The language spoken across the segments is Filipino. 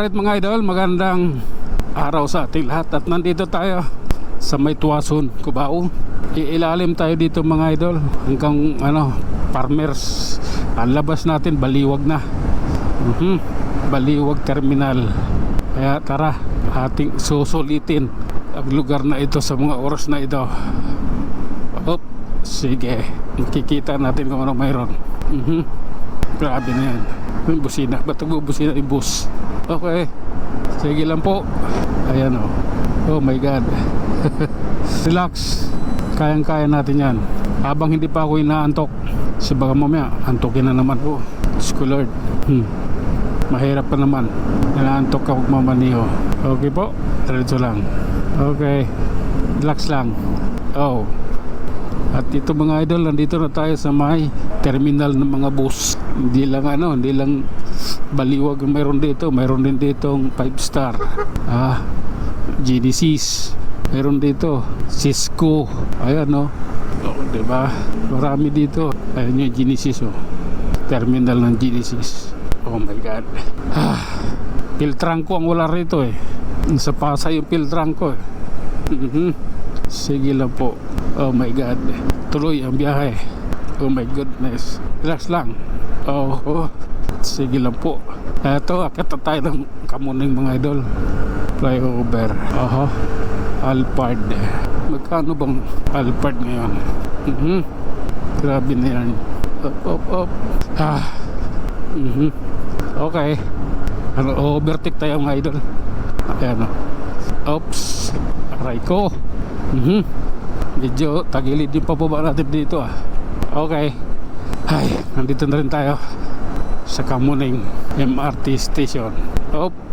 Alright mga idol, magandang araw sa ating lahat. At nandito tayo sa may Tuason, Cubao. Iilalim tayo dito mga idol hanggang Farmers. Ang labas natin Baliwag na. Baliwag Terminal. Kaya tara, ating susulitin ang lugar na ito sa mga oras na ito. Sige, makikita natin kung ano mayroon. Grabe na yan. May busina, ba't nagbubusina yung bus? Okay, sige lang po. Ayan o. Oh my God. Relax. Kayang-kaya natin yan. Habang hindi pa ako inaantok. Kasi baka mamaya, antokin na naman po. Diyos ko Lord. Mahirap pa naman. Inaantok ka magmamaniho. Okay po, diretso lang. Okay, relax lang. Oh. At ito mga idol, nandito na tayo sa may terminal ng mga bus. Hindi lang Baliwag ang mayroon dito. Mayroon din ditong 5-star, Genesis, mayroon dito Cisco. Ayan diba? Marami dito. Ayan yung Genesis terminal ng Genesis. Oh my God. Piltrangko ang wala rito Sa Pasay yung piltrangko Sige lang po. Oh my God. Tuloy ang biyahe. Oh my goodness. Relax lang. Sige lang po. Eto, akit na tayo ng Kamuning mga idol. Flyover. Alphard. Magkano bang Alphard ngayon? Grabe na yan. Up. Okay. Overtake tayo mga idol. Ayan Oops. Aray ko. Medyo tagilid yung pababa natin dito Okay. Nandito na rin tayo sa Kamuning MRT station.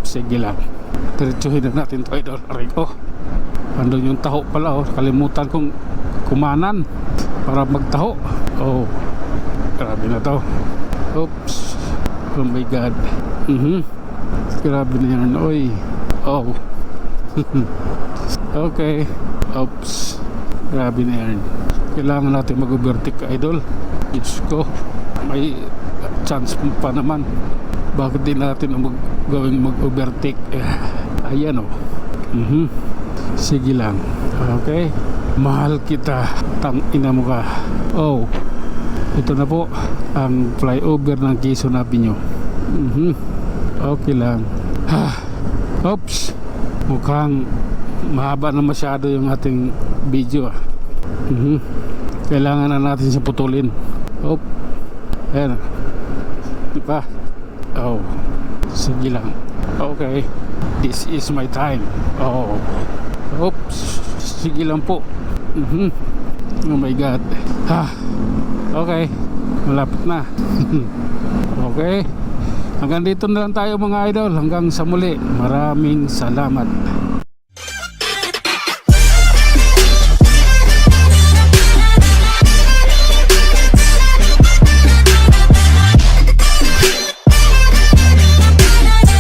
Sige lang. Diretsuhin na natin to idol. Aray ko. Andun yung taho pala Kalimutan kong kumanan para magtaho. Grabe na to. Oops. Oh my God. Grabe na yan. Okay. Oops. Grabe na yan. Kailangan natin mag-overtake idol. Diyos ko, may chance pa naman. Bakit din natin gawing mag-overtake? Ayan Sige lang. Okay. Mahal kita. Tang ina mo ka. Ito na po ang flyover ng Quezon Avenue. Okay lang. Oops. Mukhang mahaba na masyado yung ating video Kailangan na natin siya putulin. Ayan. Diba? Sige lang. Okay. This is my time. Oops. Sige lang po. Oh my God. Okay. Malapit na. Okay. Hanggang dito na lang tayo mga idol. Hanggang sa muli. Maraming salamat.